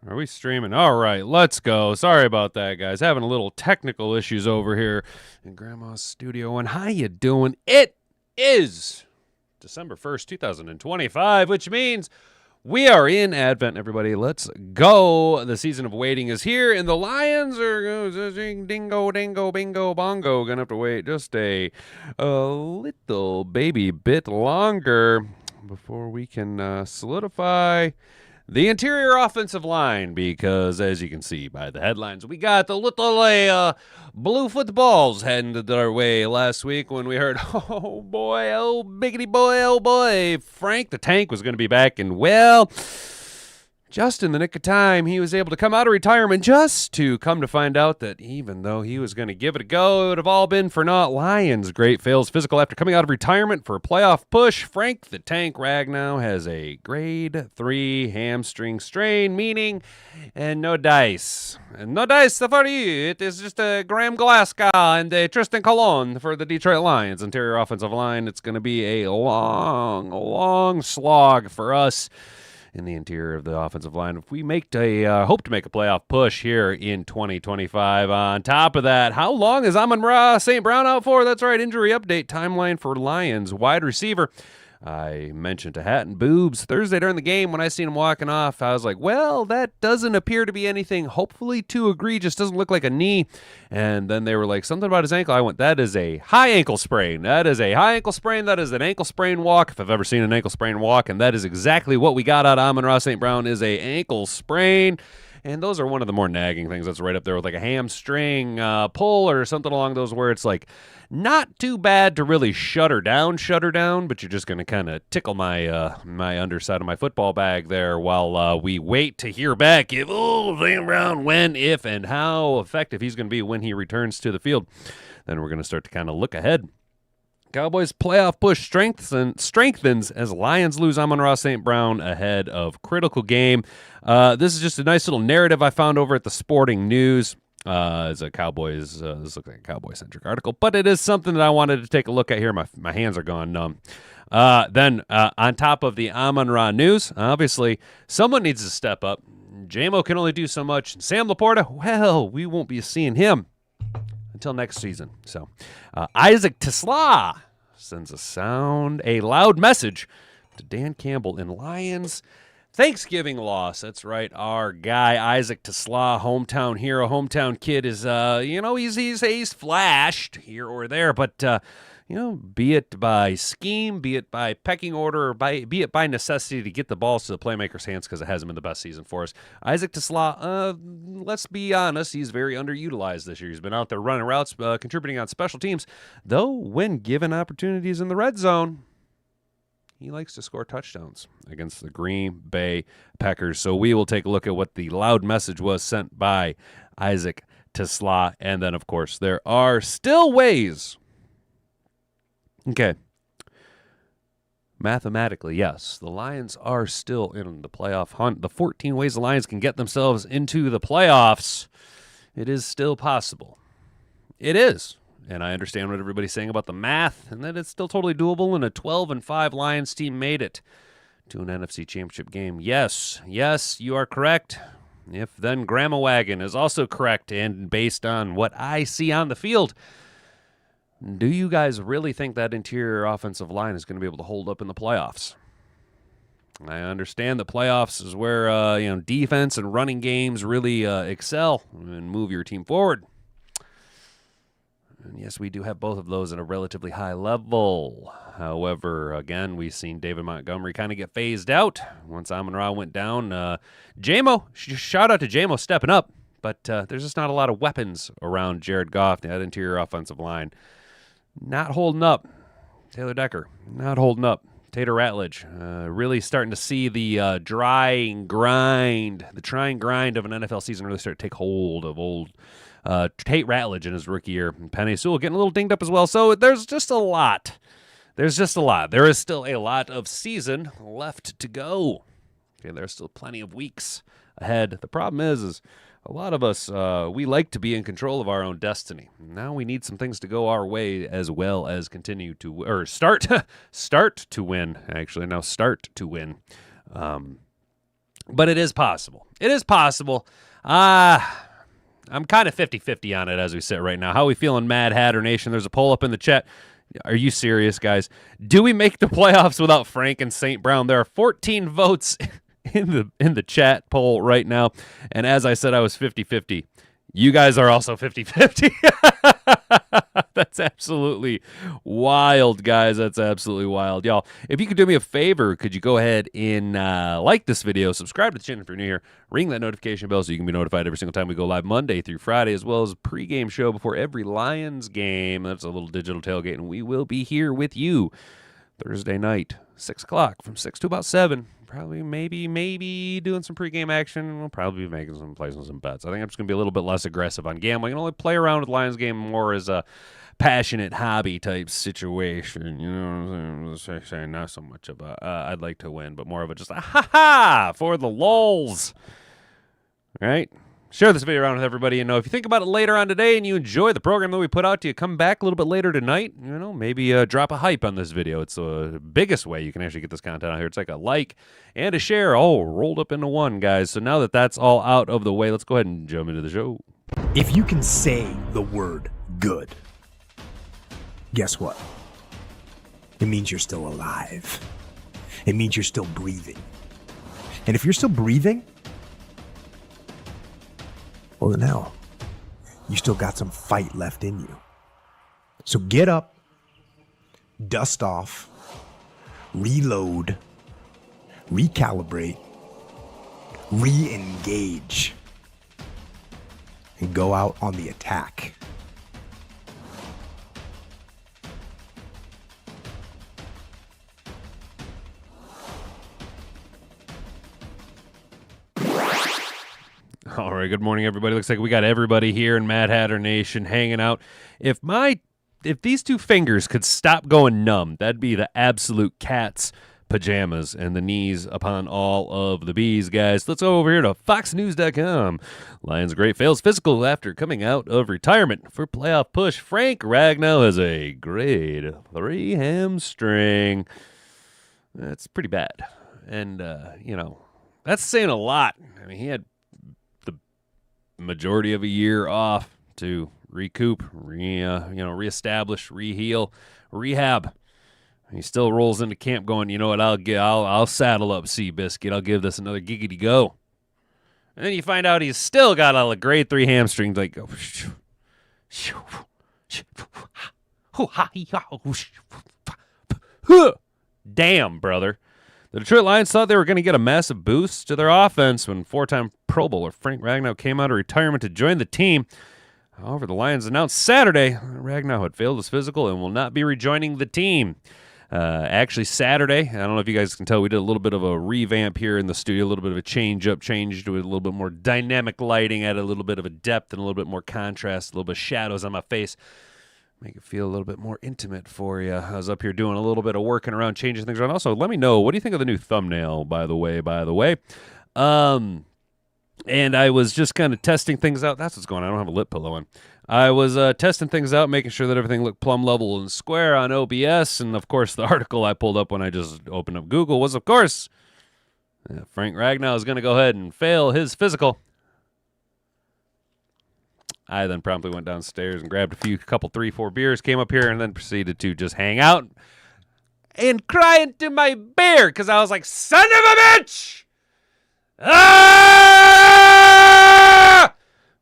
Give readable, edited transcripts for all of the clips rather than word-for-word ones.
Are we streaming? All right, let's go. Sorry about that, guys. Having a little technical issues over here in Grandma's studio. And how you doing? It is December 1st, 2025, which means we are in Advent, everybody. Let's go. The season of waiting is here, and the Lions are dingo, dingo, bingo, bongo. Gonna have to wait just a little baby bit longer before we can solidify the interior offensive line, because as you can see by the headlines, we got the little blue footballs headed our way last week when we heard, oh boy, oh biggity boy, oh boy, Frank the Tank was going to be back. And well, just in the nick of time, he was able to come out of retirement just to come to find out that even though he was going to give it a go, it would have all been for naught. Lions great fails physical after coming out of retirement for a playoff push. Frank the Tank Ragnow has a grade 3 hamstring strain, meaning and no dice. And no dice for you. It is just a Graham Glasgow and a Tristan Colon for the Detroit Lions interior offensive line. It's going to be a long slog for us in the interior of the offensive line. If we hope to make a playoff push here in 2025. On top of that, how long is Amon-Ra St. Brown out for? That's right, injury update timeline for Lions wide receiver. I mentioned to Hat and Boobs Thursday during the game when I seen him walking off. I was like, well, that doesn't appear to be anything hopefully too egregious. Doesn't look like a knee. And then they were like, something about his ankle. I went, that is a high ankle sprain. That is a high ankle sprain. That is an ankle sprain walk, if I've ever seen an ankle sprain walk. And that is exactly what we got out of Amon-Ra St. Brown, is a ankle sprain. And those are one of the more nagging things. That's right up there with like a hamstring pull or something along those, where it's like not too bad to really shut her down, but you're just going to kind of tickle my my underside of my football bag there while we wait to hear back if, St. Brown, when, if, and how effective he's going to be when he returns to the field. Then we're going to start to kind of look ahead. Cowboys playoff push strengthens as Lions lose Amon-Ra St. Brown ahead of critical game. This is just a nice little narrative I found over at the Sporting News. It's a Cowboys, this looks like a Cowboy-centric article, but it is something that I wanted to take a look at here. My hands are gone numb. Then on top of the Amon-Ra news, obviously someone needs to step up. JMO can only do so much. Sam Laporta, well, we won't be seeing him until next season. So Isaac Tesla sends a loud message to Dan Campbell in Lions Thanksgiving loss. That's right. Our guy, Isaac Tesla, hometown hero, hometown kid, is, he's flashed here or there, but, be it by scheme, be it by pecking order, or be it by necessity to get the balls to the playmaker's hands because it hasn't been the best season for us. Isaac Tesla, let's be honest, he's very underutilized this year. He's been out there running routes, contributing on special teams, though when given opportunities in the red zone, he likes to score touchdowns against the Green Bay Packers. So we will take a look at what the loud message was sent by Isaac Tesla. And then, of course, there are still ways. Okay. Mathematically, yes, the Lions are still in the playoff hunt. The 14 ways the Lions can get themselves into the playoffs, it is still possible. It is. And I understand what everybody's saying about the math, and that it's still totally doable, and a 12-5 Lions team made it to an NFC Championship game. Yes, you are correct. If then Grandma Wagon is also correct, and based on what I see on the field, do you guys really think that interior offensive line is going to be able to hold up in the playoffs? I understand the playoffs is where defense and running games really excel and move your team forward. And yes, we do have both of those at a relatively high level. However, again, we've seen David Montgomery kind of get phased out once Amon-Ra went down. JMO, shout out to JMO stepping up, but there's just not a lot of weapons around Jared Goff, that interior offensive line. Not holding up. Taylor Decker, not holding up. Tater Ratledge, really starting to see the trying grind of an NFL season really start to take hold of old Tate Ratledge in his rookie year. And Penei Sewell getting a little dinged up as well. So there's just a lot. There is still a lot of season left to go. Okay, there's still plenty of weeks ahead. The problem is a lot of us, we like to be in control of our own destiny. Now we need some things to go our way as well as continue to, or start to win, actually. Now start to win. But it is possible. It is possible. I'm kind of 50-50 on it as we sit right now. How are we feeling, Mad Hatter Nation? There's a poll up in the chat. Are you serious, guys? Do we make the playoffs without Frank and St. Brown? There are 14 votes in the chat poll right now. And as I said, I was 50-50. You guys are also 50-50. That's absolutely wild, guys. That's absolutely wild. Y'all, if you could do me a favor, could you go ahead and like this video, subscribe to the channel if you're new here, ring that notification bell so you can be notified every single time we go live Monday through Friday, as well as a pregame show before every Lions game. That's a little digital tailgate, and we will be here with you Thursday night, 6 o'clock, from 6 to about 7. Probably, maybe doing some pregame action. We'll probably be placing some bets. I think I'm just going to be a little bit less aggressive on gambling and only play around with Lions game more as a passionate hobby type situation. You know what I'm saying? Not so much of a I'd like to win, but more of a just a ha-ha for the lulz. All right? Share this video around with everybody. You know, if you think about it later on today and you enjoy the program that we put out to you, come back a little bit later tonight. You know, maybe drop a hype on this video. It's the biggest way you can actually get this content out here. It's like a like and a share all rolled up into one, guys. So now that that's all out of the way, let's go ahead and jump into the show. If you can say the word good, guess what? It means you're still alive. It means you're still breathing. And if you're still breathing, well, then hell, you still got some fight left in you. So get up, dust off, reload, recalibrate, re-engage, and go out on the attack. All right, good morning, everybody. Looks like we got everybody here in Mad Hatter Nation hanging out. If these two fingers could stop going numb, that'd be the absolute cat's pajamas and the knees upon all of the bees, guys. Let's go over here to FoxNews.com. Lions great fails physical after coming out of retirement for playoff push. Frank Ragnow has a grade 3 hamstring. That's pretty bad. And, you know, that's saying a lot. I mean, he had majority of a year off to recoup, reestablish, reheal, rehab. He still rolls into camp going, you know what, I'll saddle up Seabiscuit. I'll give this another giggity go. And then you find out he's still got all the grade 3 hamstrings. Like, damn, brother. The Detroit Lions thought they were going to get a massive boost to their offense when 4-time Pro Bowler Frank Ragnow came out of retirement to join the team. However, the Lions announced Saturday Ragnow had failed his physical and will not be rejoining the team. Actually, Saturday, I don't know if you guys can tell, we did a little bit of a revamp here in the studio, a little bit of a changed with a little bit more dynamic lighting, added a little bit of a depth and a little bit more contrast, a little bit of shadows on my face. Make it feel a little bit more intimate for you. I was up here doing a little bit of working around, changing things around. Also, let me know, what do you think of the new thumbnail, by the way? And I was just kind of testing things out. That's what's going on. I don't have a lip pillow on. I was testing things out, making sure that everything looked plumb level and square on OBS. And, of course, the article I pulled up when I just opened up Google was, of course, Frank Ragnow is going to go ahead and fail his physical. I then promptly went downstairs and grabbed a couple 3-4 beers, came up here, and then proceeded to just hang out and cry into my beer because I was like, son of a bitch! Ah!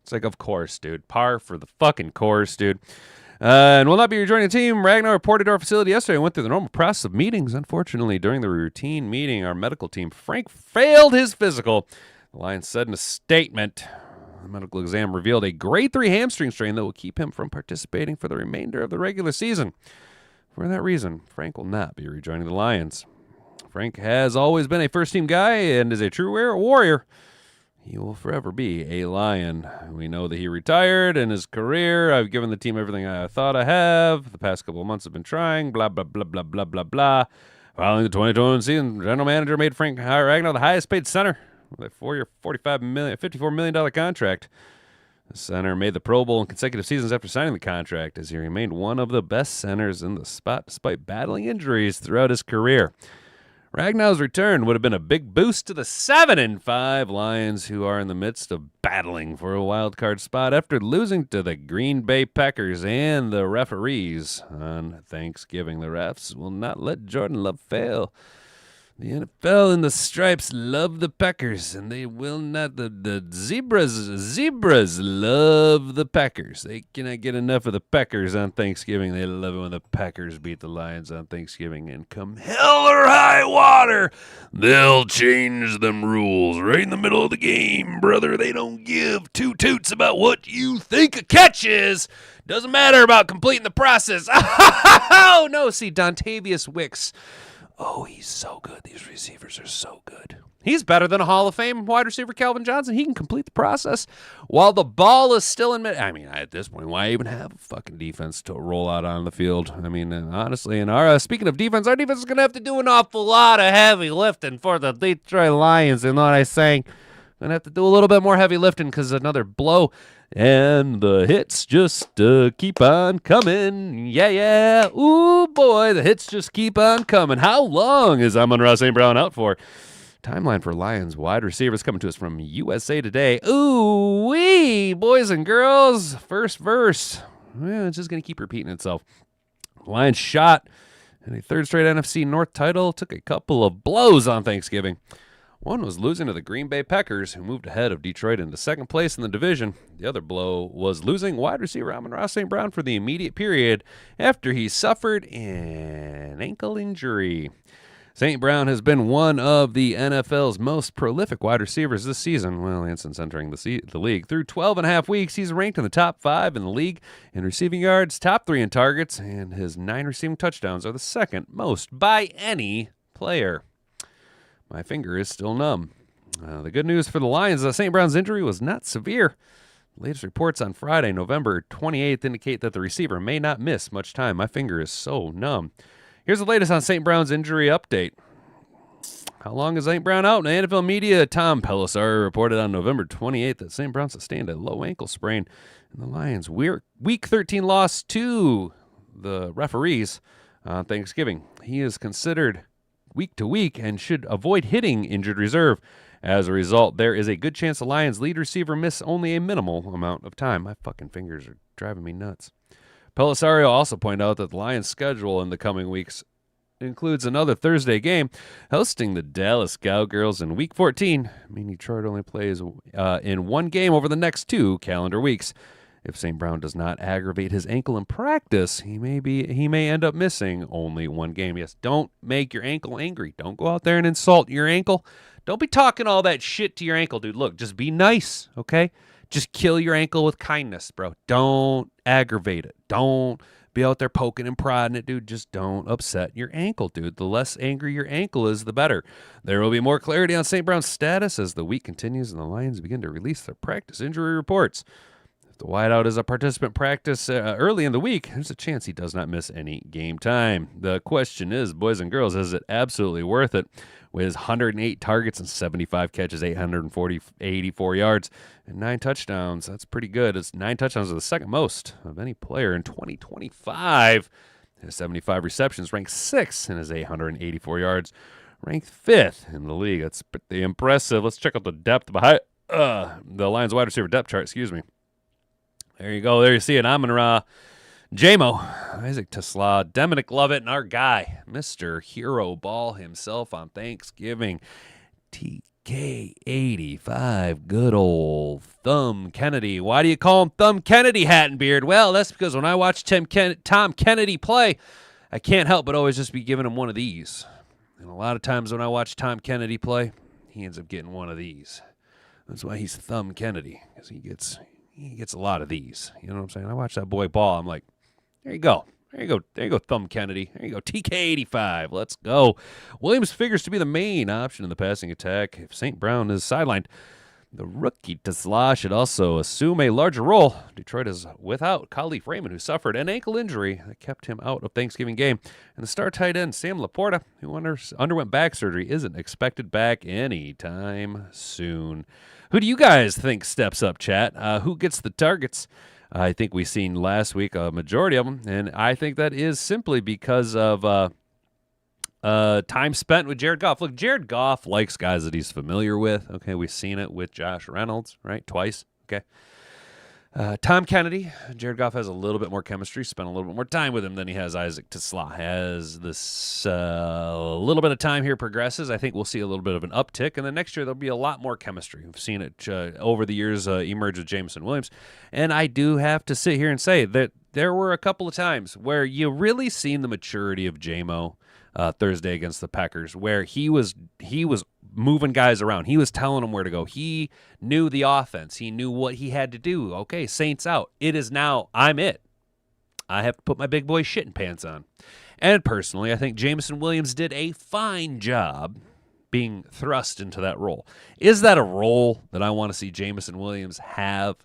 It's like, of course, dude. Par for the fucking course, dude. And will not be rejoining the team. Ragnow reported to our facility yesterday and went through the normal process of meetings. Unfortunately, during the routine meeting, our medical team, Frank failed his physical. The Lions said in a statement, the medical exam revealed a grade 3 hamstring strain that will keep him from participating for the remainder of the regular season. For that reason, Frank will not be rejoining the Lions. Frank has always been a first-team guy and is a true warrior. He will forever be a Lion. We know that he retired in his career. I've given the team everything I thought I have. The past couple of months have been trying, blah, blah, blah, blah, blah, blah, blah. Following the 2021 season, general manager made Frank Ragnow the highest-paid center with a 4-year, $54 million contract. The center made the Pro Bowl in consecutive seasons after signing the contract, as he remained one of the best centers in the spot despite battling injuries throughout his career. Ragnow's return would have been a big boost to the 7-5 Lions, who are in the midst of battling for a wild card spot after losing to the Green Bay Packers and the referees on Thanksgiving. The refs will not let Jordan Love fail. The NFL and the Stripes love the Packers, and they will not. The Zebras love the Packers. They cannot get enough of the Packers on Thanksgiving. They love it when the Packers beat the Lions on Thanksgiving. And come hell or high water, they'll change them rules right in the middle of the game, brother. They don't give two toots about what you think a catch is. Doesn't matter about completing the process. Oh, no. See, Dontavius Wicks. Oh, he's so good. These receivers are so good. He's better than a Hall of Fame wide receiver, Calvin Johnson. He can complete the process while the ball is still in mid. I mean, at this point, why even have a fucking defense to roll out on the field? I mean, honestly, and speaking of defense, our defense is going to have to do an awful lot of heavy lifting for the Detroit Lions. You know what I'm saying? Going to have to do a little bit more heavy lifting because another blow. And the hits just keep on coming. Yeah. Ooh, boy, the hits just keep on coming. How long is Amon-Ra St. out for? Timeline for Lions wide receivers coming to us from USA Today. Ooh, wee, boys and girls. First verse. Well, it's just going to keep repeating itself. Lions shot in a third straight NFC North title. Took a couple of blows on Thanksgiving. One was losing to the Green Bay Packers, who moved ahead of Detroit into second place in the division. The other blow was losing wide receiver Amon-Ra St. for the immediate period after he suffered an ankle injury. St. Brown has been one of the NFL's most prolific wide receivers this season. Well, and since entering the league. Through 12 and a half weeks, he's ranked in the top 5 in the league in receiving yards, top 3 in targets, and his 9 receiving touchdowns are the second most by any player. My finger is still numb. The good news for the Lions, St. Brown's injury was not severe. The latest reports on Friday, November 28th, indicate that the receiver may not miss much time. My finger is so numb. Here's the latest on St. Brown's injury update. How long is St. Brown out? In NFL media, Tom Pelissari reported on November 28th that St. Brown sustained a low ankle sprain in the Lions' Week 13 loss to the referees on Thanksgiving. He is considered week to week and should avoid hitting injured reserve. As a result, there is a good chance the Lions' lead receiver miss only a minimal amount of time. My fucking fingers are driving me nuts. Pelissari also pointed out that the Lions' schedule in the coming weeks includes another Thursday game, hosting the Dallas Cowgirls in Week 14, meaning Detroit only plays in one game over the next 2 calendar weeks. If St. Brown does not aggravate his ankle in practice, he may end up missing only one game. Yes, don't make your ankle angry. Don't go out there and insult your ankle. Don't be talking all that shit to your ankle, dude. Look, just be nice, okay? Just kill your ankle with kindness, bro. Don't aggravate it. Don't be out there poking and prodding it, dude. Just don't upset your ankle, dude. The less angry your ankle is, the better. There will be more clarity on St. Brown's status as the week continues and the Lions begin to release their practice injury reports. The wideout is a participant practice early in the week. There's a chance he does not miss any game time. The question is, boys and girls, is it absolutely worth it? With his 108 targets and 75 catches, 84 yards, and 9 touchdowns. That's pretty good. His 9 touchdowns are the second most of any player in 2025. His 75 receptions ranked 6th in his 884 yards, ranked 5th in the league. That's pretty impressive. Let's check out the depth behind the Lions wide receiver depth chart. Excuse me. There you go. There you see it. Amon-Ra, J-Mo, Isaac Tesla, Dominic Lovett, and our guy, Mr. Hero Ball himself on Thanksgiving, TK85, good old Thumb Kennedy. Why do you call him Thumb Kennedy, hat and beard? Well, that's because when I watch Tom Kennedy play, I can't help but always just be giving him one of these. And a lot of times when I watch Tom Kennedy play, he ends up getting one of these. That's why he's Thumb Kennedy, because he gets a lot of these. You know what I'm saying? I watch that boy ball. I'm like, there you go. There you go. There you go, Thumb Kennedy. There you go, TK85. Let's go. Williams figures to be the main option in the passing attack. If St. Brown is sidelined, the rookie Tesla should also assume a larger role. Detroit is without Khalif Raymond, who suffered an ankle injury that kept him out of Thanksgiving game. And the star tight end, Sam Laporta, who underwent back surgery, isn't expected back anytime soon. Who do you guys think steps up, chat? Who gets the targets? I think we seen last week a majority of them, and I think that is simply because of Time spent with Jared Goff. Look, Jared Goff likes guys that he's familiar with. Okay, we've seen it with Josh Reynolds, right? Twice. Okay. Tom Kennedy. Jared Goff has a little bit more chemistry, spent a little bit more time with him than he has Isaac Tesla. As this little bit of time here progresses, I think we'll see a little bit of an uptick, and then next year there'll be a lot more chemistry. We've seen it over the years emerge with Jameson Williams, and I do have to sit here and say that there were a couple of times where you really seen the maturity of J-Mo Thursday against the Packers, where he was moving guys around. He was telling them where to go. He knew the offense. He knew what he had to do. Okay, Saints out. It is now, I'm it. I have to put my big boy shitting pants on. And personally, I think Jameson Williams did a fine job being thrust into that role. Is that a role that I want to see Jameson Williams have?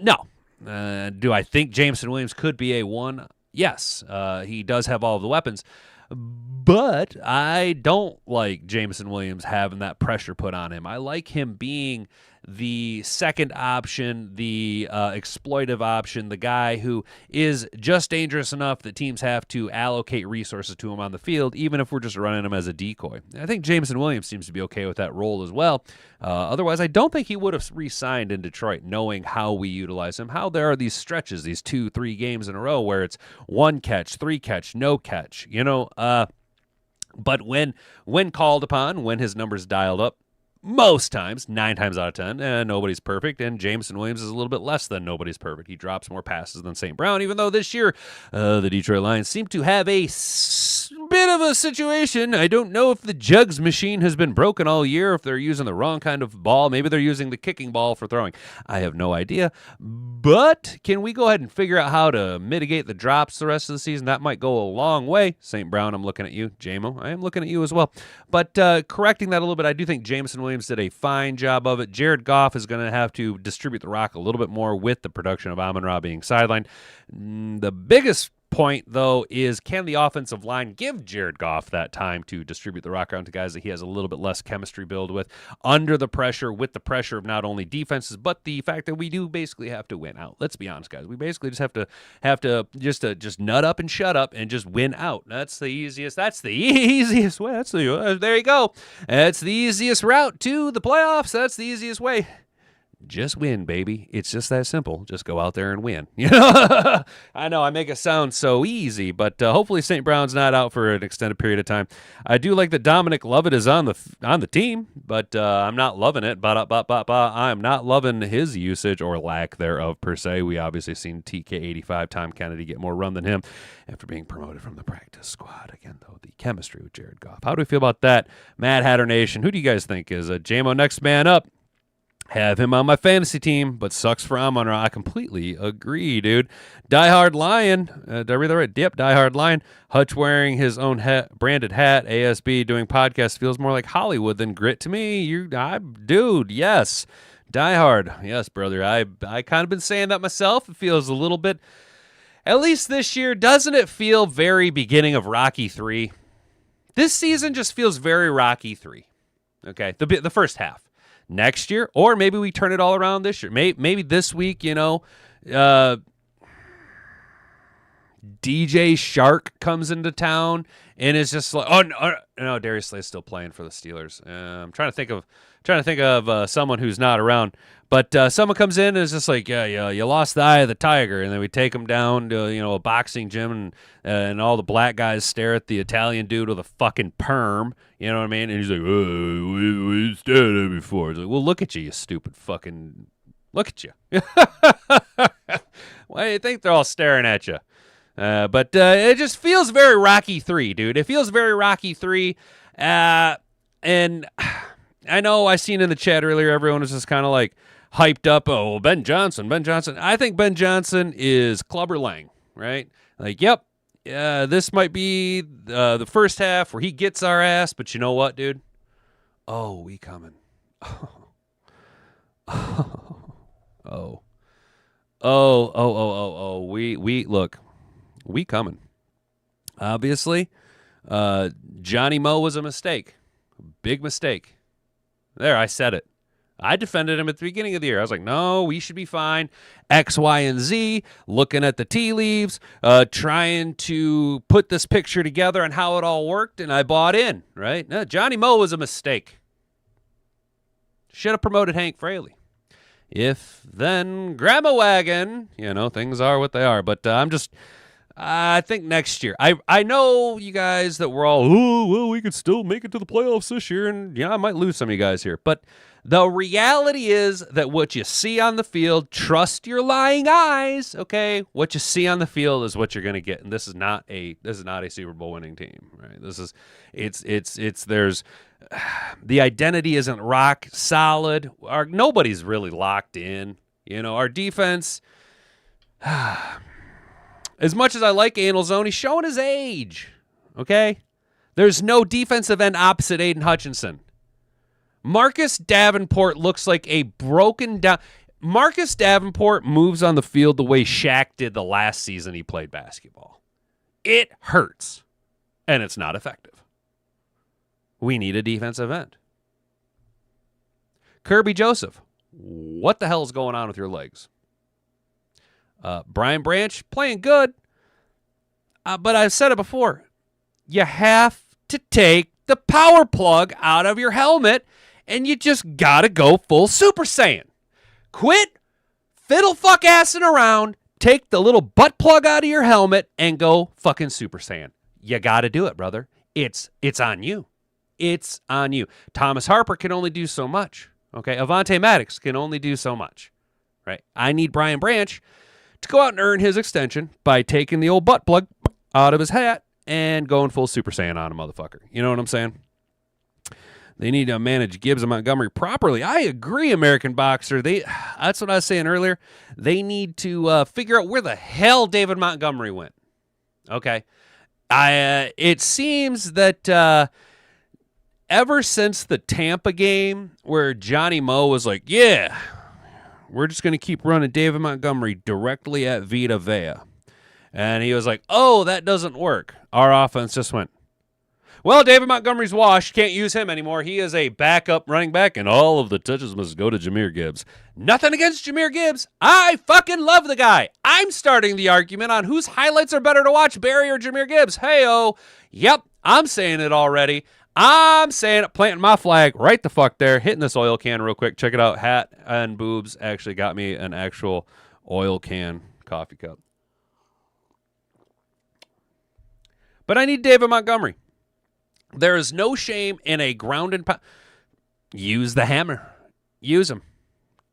No. Do I think Jameson Williams could be a one? Yes. He does have all of the weapons. But I don't like Jameson Williams having that pressure put on him. I like him being the second option, the exploitive option, the guy who is just dangerous enough that teams have to allocate resources to him on the field, even if we're just running him as a decoy. I think Jameson Williams seems to be okay with that role as well. Otherwise, I don't think he would have re-signed in Detroit, knowing how we utilize him, how there are these stretches, these 2-3 games in a row where it's 1 catch, 3 catch, no catch, but when called upon, when his numbers dialed up, most times, 9 times out of 10, nobody's perfect, and Jameson Williams is a little bit less than nobody's perfect. He drops more passes than St. Brown, even though this year the Detroit Lions seem to have a bit of a situation. I don't know if the jugs machine has been broken all year, if they're using the wrong kind of ball. Maybe they're using the kicking ball for throwing. I have no idea. But can we go ahead and figure out how to mitigate the drops the rest of the season? That might go a long way. St. Brown, I'm looking at you. J-Mo, I am looking at you as well. But correcting that a little bit, I do think Jameson Williams did a fine job of it. Jared Goff is going to have to distribute the rock a little bit more with the production of Amon-Ra being sidelined. The biggest point, though, is can the offensive line give Jared Goff that time to distribute the rock around to guys that he has a little bit less chemistry build with under the pressure, with the pressure of not only defenses, but the fact that we do basically have to win out. Let's be honest, guys. We basically just have to just nut up and shut up and just win out. That's the easiest way. There you go. That's the easiest route to the playoffs. That's the easiest way. Just win, baby. It's just that simple. Just go out there and win. I know I make it sound so easy, but hopefully St. Brown's not out for an extended period of time. I do like that Dominic Lovett is on the team, but I'm not loving it. I'm not loving his usage or lack thereof per se. We obviously seen TK85 Tom Kennedy get more run than him after being promoted from the practice squad. Again, though, the chemistry with Jared Goff. How do we feel about that? Mad Hatter Nation, who do you guys think is a J-Mo next man up? Have him on my fantasy team, but sucks for Amon-Ra. I completely agree, dude. Diehard Lion. Did I read that right? Yep, Diehard Lion. Hutch wearing his own branded hat. ASB doing podcasts feels more like Hollywood than grit to me. Dude, yes. Diehard. Yes, brother. I kind of been saying that myself. It feels a little bit, at least this year, doesn't it feel very beginning of Rocky 3? This season just feels very Rocky 3. Okay, the first half. Next year, or maybe we turn it all around this year. Maybe this week, DJ Shark comes into town and it's just like, no, Darius Slay's still playing for the Steelers. I'm trying to think of someone who's not around, but someone comes in and is just like, yeah, you lost the eye of the tiger, and then we take him down to a boxing gym, and all the black guys stare at the Italian dude with a fucking perm. You know what I mean? And he's like, we stared at it before. It's like, well, look at you stupid fucking... Look at you. Why do you think they're all staring at you? But it just feels very Rocky 3, dude. It feels very Rocky 3. And I know I seen in the chat earlier, everyone was just kind of like hyped up. Oh, Ben Johnson. I think Ben Johnson is Clubber Lang, right? Like, yep. This might be the first half where he gets our ass, but you know what, dude? Oh, we coming. We look, we coming. Obviously, Johnny Moe was a mistake, big mistake. There, I said it. I defended him at the beginning of the year. I was like, no, we should be fine. X, Y, and Z, looking at the tea leaves, trying to put this picture together and how it all worked, and I bought in, right? No, Johnny Moe was a mistake. Should have promoted Hank Fraley. If then Grandma Wagon, things are what they are. But I think next year. I know you guys that we're all, oh, well, we could still make it to the playoffs this year, and I might lose some of you guys here. But the reality is that what you see on the field, trust your lying eyes, okay? What you see on the field is what you're going to get, and this is not a Super Bowl winning team, right? There's the identity isn't rock solid. Nobody's really locked in. Our defense, as much as I like Anelzone, he's showing his age, okay? There's no defensive end opposite Aiden Hutchinson. Marcus Davenport looks like a broken down. Marcus Davenport moves on the field the way Shaq did the last season he played basketball. It hurts, and it's not effective. We need a defensive end. Kirby Joseph, what the hell is going on with your legs? Brian Branch, playing good, but I've said it before. You have to take the power plug out of your helmet, and you just gotta go full Super Saiyan. Quit fiddle fuck assing around, take the little butt plug out of your helmet, and go fucking Super Saiyan. You gotta do it, brother. It's on you. It's on you. Thomas Harper can only do so much. Okay, Avonte Maddox can only do so much. Right? I need Brian Branch to go out and earn his extension by taking the old butt plug out of his hat and going full Super Saiyan on a motherfucker. You know what I'm saying? They need to manage Gibbs and Montgomery properly. I agree, American Boxer. That's what I was saying earlier. They need to figure out where the hell David Montgomery went. Okay. It seems that ever since the Tampa game where Johnny Moe was like, yeah, we're just going to keep running David Montgomery directly at Vita Vea. And he was like, oh, that doesn't work. Our offense just went, well, David Montgomery's washed. Can't use him anymore. He is a backup running back, and all of the touches must go to Jahmyr Gibbs. Nothing against Jahmyr Gibbs. I fucking love the guy. I'm starting the argument on whose highlights are better to watch, Barry or Jahmyr Gibbs. Hey-oh. Yep, I'm saying it already. I'm saying it, planting my flag right the fuck there, hitting this oil can real quick. Check it out. Hat and Boobs actually got me an actual oil can coffee cup. But I need David Montgomery. There is no shame in a ground and pound. Use the hammer. Use him.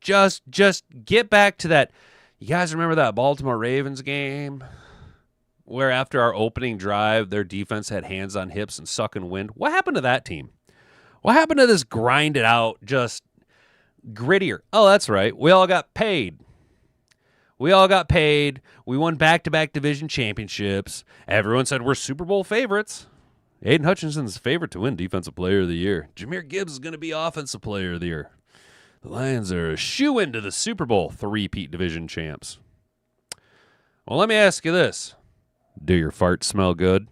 Just get back to that. You guys remember that Baltimore Ravens game where after our opening drive, their defense had hands on hips and sucking wind? What happened to that team? What happened to this grind it out, just grittier? Oh, that's right. We all got paid. We won back-to-back division championships. Everyone said we're Super Bowl favorites. Aiden Hutchinson's favorite to win Defensive Player of the Year. Jahmyr Gibbs is going to be Offensive Player of the Year. The Lions are a shoo-in to the Super Bowl, three-peat division champs. Well, let me ask you this. Do your farts smell good?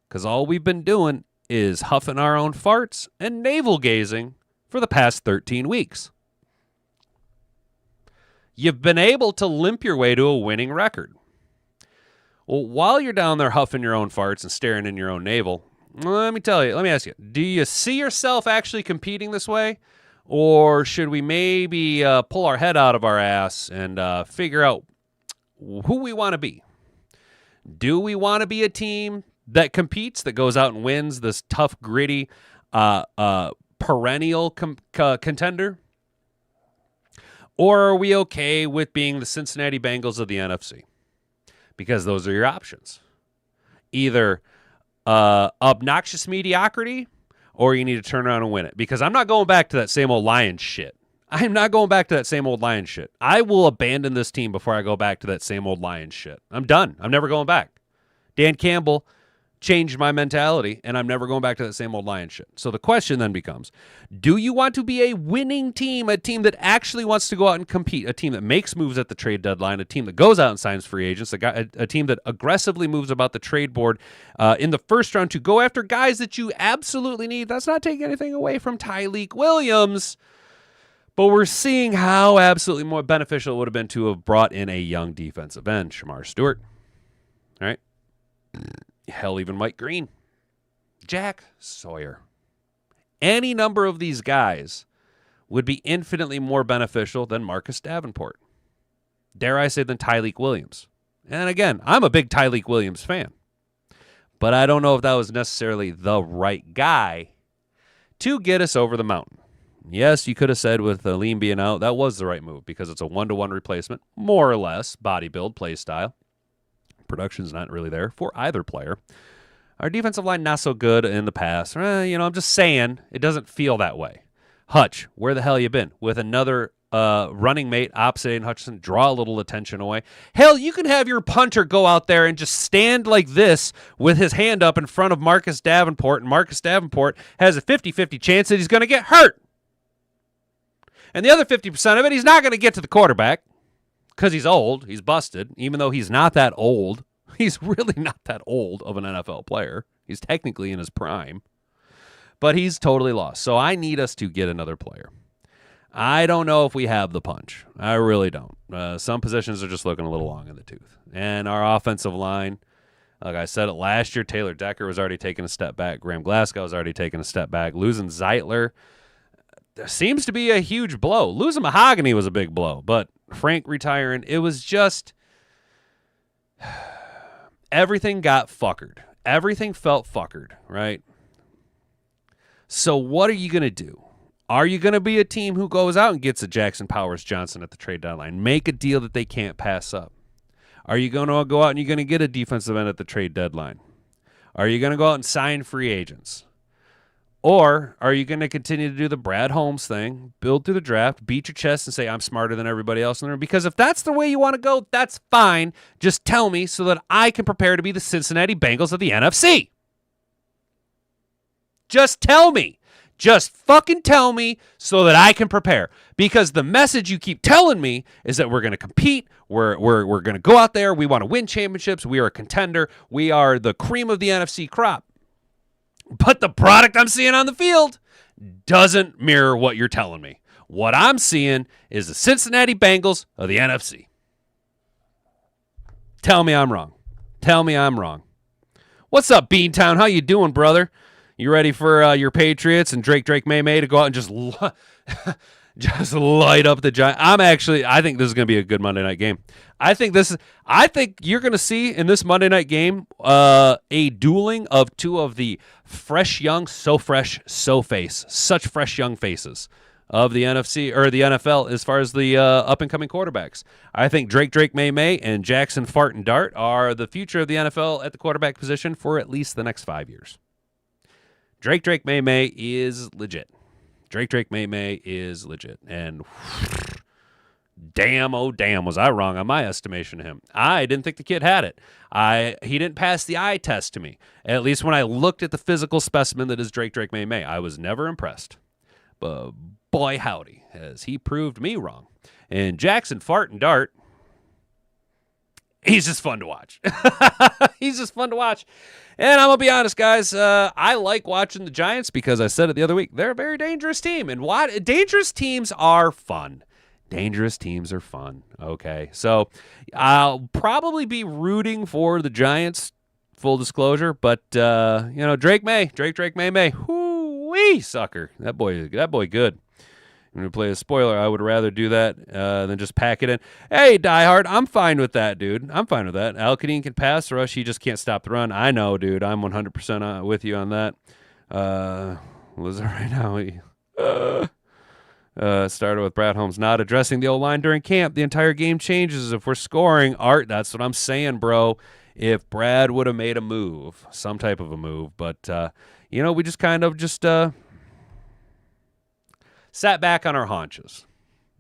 Because all we've been doing is huffing our own farts and navel-gazing for the past 13 weeks. You've been able to limp your way to a winning record. Well, while you're down there huffing your own farts and staring in your own navel, let me ask you, do you see yourself actually competing this way? Or should we maybe pull our head out of our ass and figure out who we want to be? Do we want to be a team that competes, that goes out and wins this tough, gritty, perennial contender? Or are we okay with being the Cincinnati Bengals of the NFC? Because those are your options. Either obnoxious mediocrity, or you need to turn around and win it. Because I'm not going back to that same old Lions shit. I'm not going back to that same old Lions shit. I will abandon this team before I go back to that same old Lions shit. I'm done. I'm never going back. Dan Campbell, changed my mentality, and I'm never going back to that same old Lion shit. So the question then becomes, do you want to be a winning team, a team that actually wants to go out and compete, a team that makes moves at the trade deadline, a team that goes out and signs free agents, a team that aggressively moves about the trade board in the first round to go after guys that you absolutely need? That's not taking anything away from Tyleik Williams, but we're seeing how absolutely more beneficial it would have been to have brought in a young defensive end, Shamar Stewart. All right? Hell, even Mike Green, Jack Sawyer. Any number of these guys would be infinitely more beneficial than Marcus Davenport. Dare I say than Tyleik Williams. And again, I'm a big Tyleik Williams fan. But I don't know if that was necessarily the right guy to get us over the mountain. Yes, you could have said with Aleem being out, that was the right move because it's a 1-to-1 replacement, more or less, body build, play style. Production's not really there for either player. Our defensive line not so good in the past. I'm just saying it doesn't feel that way. Hutch, where the hell you been? With another running mate opposite Aiden Hutchinson, draw a little attention away. Hell, you can have your punter go out there and just stand like this with his hand up in front of Marcus Davenport, and Marcus Davenport has a 50-50 chance that he's going to get hurt. And the other 50% of it, he's not going to get to the quarterback. Because he's old, he's busted, even though he's not that old. He's really not that old of an NFL player. He's technically in his prime. But he's totally lost. So I need us to get another player. I don't know if we have the punch. I really don't. Some positions are just looking a little long in the tooth. And our offensive line, like I said it last year, Taylor Decker was already taking a step back. Graham Glasgow was already taking a step back. Losing Zeitler seems to be a huge blow. Losing Mahogany was a big blow, but Frank retiring, it was just everything got fuckered. Everything felt fuckered, right? So what are you going to do? Are you going to be a team who goes out and gets a Jackson Powers Johnson at the trade deadline? Make a deal that they can't pass up. Are you going to go out and you're going to get a defensive end at the trade deadline? Are you going to go out and sign free agents? Or are you going to continue to do the Brad Holmes thing, build through the draft, beat your chest and say, I'm smarter than everybody else in there? Because if that's the way you want to go, that's fine. Just tell me so that I can prepare to be the Cincinnati Bengals of the NFC. Just tell me. Just fucking tell me so that I can prepare. Because the message you keep telling me is that we're going to compete. We're going to go out there. We want to win championships. We are a contender. We are the cream of the NFC crop. But the product I'm seeing on the field doesn't mirror what you're telling me. What I'm seeing is the Cincinnati Bengals of the NFC. Tell me I'm wrong. Tell me I'm wrong. What's up, Beantown? How you doing, brother? You ready for your Patriots and Drake May to go out and just just light up the Giants? I think this is going to be a good Monday night game. I think you're going to see in this Monday night game a dueling of two of the fresh young, so fresh, so face, such fresh young faces of the NFC or the NFL as far as the up and coming quarterbacks. I think Drake May and Jackson Fart and Dart are the future of the NFL at the quarterback position for at least the next 5 years. Drake May is legit. Drake May is legit. And damn, oh damn, was I wrong on my estimation of him. I didn't think the kid had it. He didn't pass the eye test to me. At least when I looked at the physical specimen that is Drake May. I was never impressed. But boy howdy, has he proved me wrong. And Jackson Fart and Dart, he's just fun to watch. He's just fun to watch. And I'm going to be honest, guys, I like watching the Giants because I said it the other week. They're a very dangerous team. And dangerous teams are fun. Dangerous teams are fun. Okay. So I'll probably be rooting for the Giants, full disclosure. But, Drake May. Whoo-wee, sucker. That boy good. I'm going to play a spoiler. I would rather do that than just pack it in. Hey, diehard, I'm fine with that, dude. I'm fine with that. Al-Qadin can pass rush. He just can't stop the run. I know, dude. I'm 100% with you on that. What is it right now? Started with Brad Holmes not addressing the O-line during camp. The entire game changes if we're scoring. Art, that's what I'm saying, bro. If Brad would have made a move, some type of a move. But, we just kind of sat back on our haunches.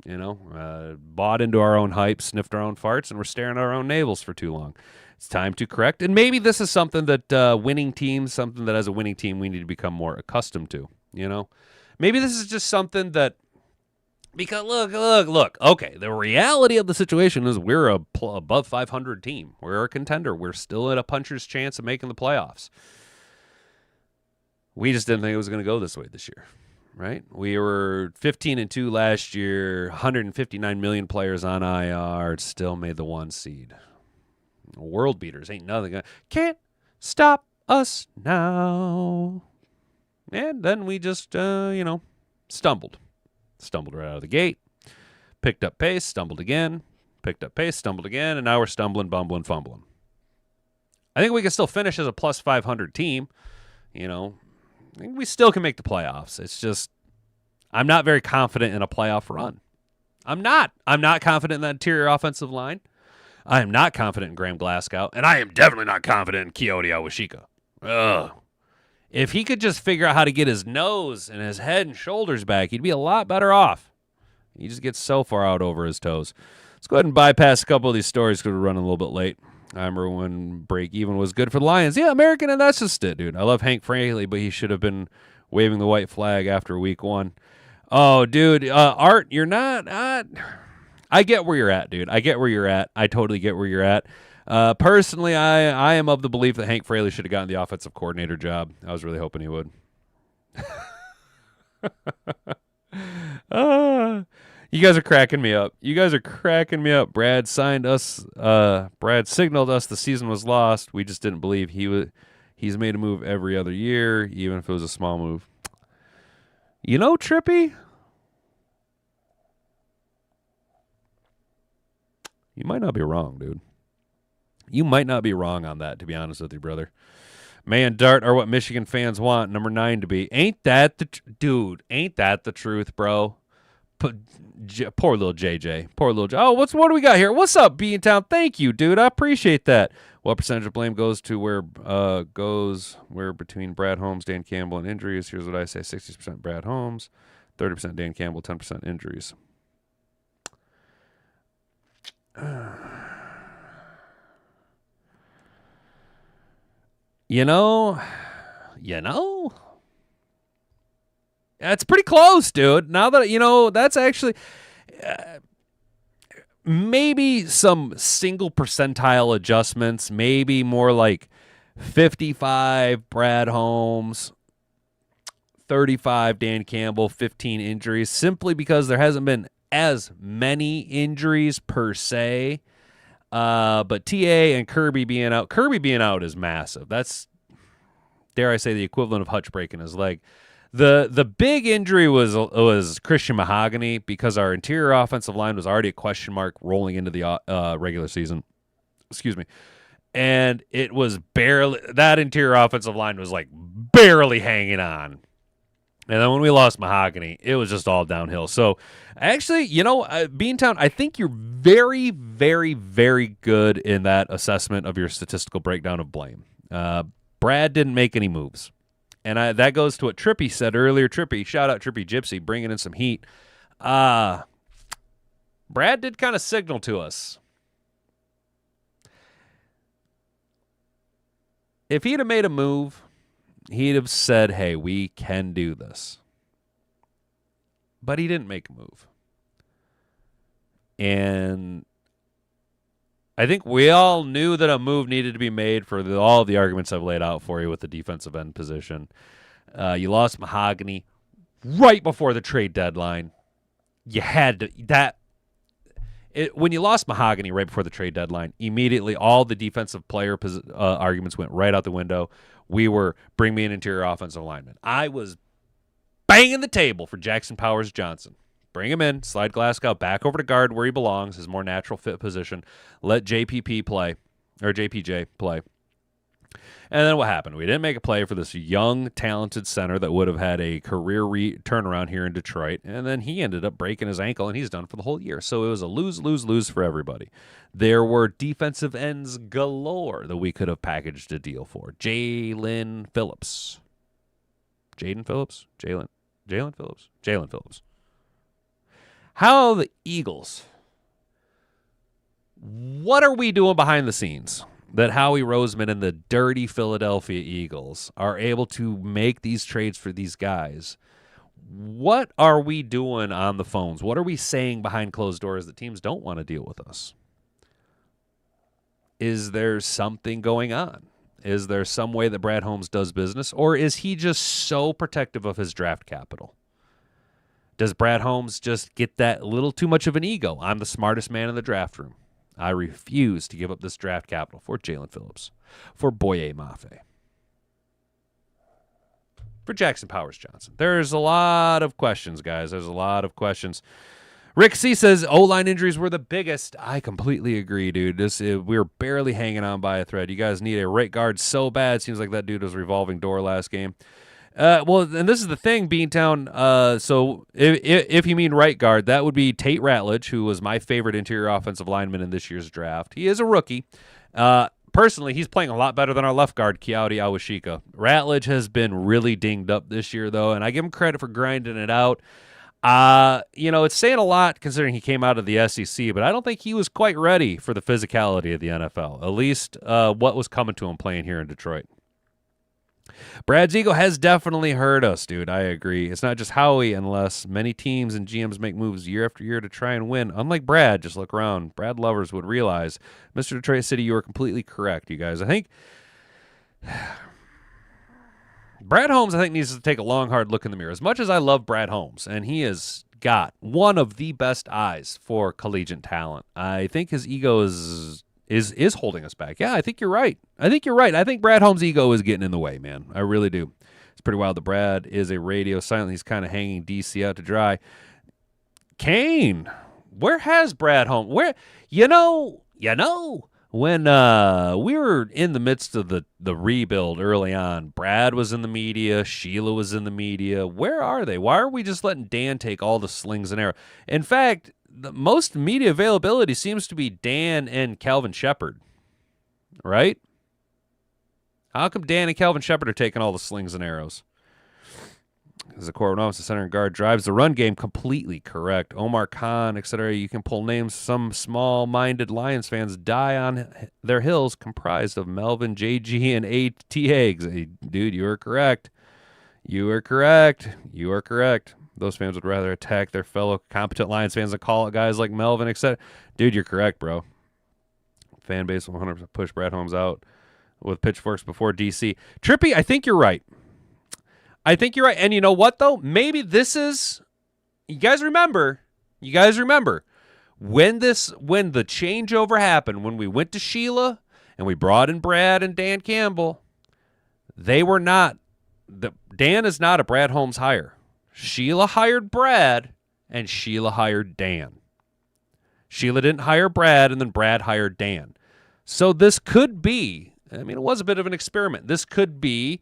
Bought into our own hype, sniffed our own farts, and we're staring at our own navels for too long. It's time to correct. And maybe this is something that winning teams, something that as a winning team we need to become more accustomed to, Maybe this is just something that, because look. Okay, the reality of the situation is we're above 500 team. We're a contender. We're still at a puncher's chance of making the playoffs. We just didn't think it was going to go this way this year. Right? We were 15-2 last year, 159 million players on IR, still made the 1 seed. World beaters ain't nothing. Can't stop us now. And then we just, stumbled. Stumbled right out of the gate. Picked up pace, stumbled again. Picked up pace, stumbled again, and now we're stumbling, bumbling, fumbling. I think we can still finish as a plus 500 team, I think we still can make the playoffs. It's just I'm not very confident in a playoff run. I'm not confident in that interior offensive line. I am not confident in Graham Glasgow, and I am definitely not confident in Keoti Awashika. Ugh. If he could just figure out how to get his nose and his head and shoulders back, he'd be a lot better off. He just gets so far out over his toes. Let's go ahead and bypass a couple of these stories because we're running a little bit late. I remember when break even was good for the Lions. Yeah, American, and that's just it, dude. I love Hank Fraley, but he should have been waving the white flag after week 1. Oh, dude, Art, you're not. I get where you're at, dude. I get where you're at. I totally get where you're at. Personally, I am of the belief that Hank Fraley should have gotten the offensive coordinator job. I was really hoping he would. You guys are cracking me up. Brad signed us. Brad signaled us the season was lost. We just didn't believe he's made a move every other year, even if it was a small move. Trippy, you might not be wrong, dude. You might not be wrong on that, to be honest with you, brother. Man, Dart are what Michigan fans want number 9 to be. Ain't that the truth, bro? Poor little JJ. Oh, what do we got here? What's up, Beantown? Thank you, dude. I appreciate that. What percentage of blame goes where between Brad Holmes, Dan Campbell, and injuries? Here's what I say: 60% Brad Holmes, 30% Dan Campbell, 10% injuries. That's pretty close, dude. Now that, that's actually maybe some single percentile adjustments, maybe more like 55 Brad Holmes, 35 Dan Campbell, 15 injuries, simply because there hasn't been as many injuries per se. But TA and Kirby being out is massive. That's, dare I say, the equivalent of Hutch breaking his leg. The big injury was Christian Mahogany, because our interior offensive line was already a question mark rolling into the regular season. Excuse me. And it was that interior offensive line was like barely hanging on. And then when we lost Mahogany, it was just all downhill. So actually, Beantown, I think you're very, very, very good in that assessment of your statistical breakdown of blame. Brad didn't make any moves. And that goes to what Trippy said earlier. Trippy, shout out Trippy Gypsy, bringing in some heat. Brad did kind of signal to us. If he'd have made a move, he'd have said, hey, we can do this. But he didn't make a move. And I think we all knew that a move needed to be made for all of the arguments I've laid out for you with the defensive end position. You lost Mahogany right before the trade deadline. You had to when you lost Mahogany right before the trade deadline, immediately all the defensive player arguments went right out the window. We were bring me an interior offensive lineman. I was banging the table for Jackson Powers Johnson. Bring him in, slide Glasgow back over to guard where he belongs, his more natural fit position. Let JPJ play. And then what happened? We didn't make a play for this young, talented center that would have had a career turnaround here in Detroit. And then he ended up breaking his ankle, and he's done for the whole year. So it was a lose for everybody. There were defensive ends galore that we could have packaged a deal for. Jalen Phillips. How the Eagles, what are we doing behind the scenes that Howie Roseman and the dirty Philadelphia Eagles are able to make these trades for these guys? What are we doing on the phones? What are we saying behind closed doors that teams don't want to deal with us? Is there something going on? Is there some way that Brad Holmes does business? Or is he just so protective of his draft capital? Does Brad Holmes just get that little too much of an ego? I'm the smartest man in the draft room. I refuse to give up this draft capital for Jalen Phillips, for Boye Mafe, for Jackson Powers Johnson. There's a lot of questions, guys. There's a lot of questions. Rick C says O-line injuries were the biggest. I completely agree, dude. We were barely hanging on by a thread. You guys need a right guard so bad. Seems like that dude was revolving door last game. Well, and this is the thing, Beantown. So if you mean right guard, that would be Tate Ratledge, who was my favorite interior offensive lineman in this year's draft. He is a rookie. Personally, he's playing a lot better than our left guard, Keaoudi Awashika. Ratledge has been really dinged up this year, though, and I give him credit for grinding it out. It's saying a lot considering he came out of the SEC, but I don't think he was quite ready for the physicality of the NFL, at least what was coming to him playing here in Detroit. Brad's ego has definitely hurt us, dude. I agree. It's not just Howie, unless many teams and GMs make moves year after year to try and win. Unlike Brad, just look around. Brad lovers would realize, Mr. Detroit City, you are completely correct, you guys. I think Brad Holmes, needs to take a long, hard look in the mirror. As much as I love Brad Holmes, and he has got one of the best eyes for collegiate talent, I think his ego is holding us back. Yeah, I think you're right. I think Brad Holmes' ego is getting in the way, man. I really do. It's pretty wild that Brad is a radio silent. He's kind of hanging DC out to dry. Kane, where has Brad Holmes? Where, when we were in the midst of the rebuild early on, Brad was in the media, Sheila was in the media. Where are they? Why are we just letting Dan take all the slings and arrows? In fact, the most media availability seems to be Dan and Calvin Shepard, right? How come Dan and Calvin Shepard are taking all the slings and arrows? Because the core of the center and guard drives the run game completely correct. Omar Khan, etc. You can pull names. Some small-minded Lions fans die on their hills comprised of Melvin, JG, and ATA. Dude, you are correct. You are correct. Those fans would rather attack their fellow competent Lions fans than call out guys like Melvin, etc. Dude, you're correct, bro. Fan base will 100% push Brad Holmes out with pitchforks before DC. Trippy, I think you're right. And you know what, though? Maybe this is... You guys remember when the changeover happened, when we went to Sheila and we brought in Brad and Dan Campbell, they were not... Dan is not a Brad Holmes hire. Sheila hired Brad, and Sheila hired Dan. Sheila didn't hire Brad, and then Brad hired Dan. So this could be, it was a bit of an experiment. This could be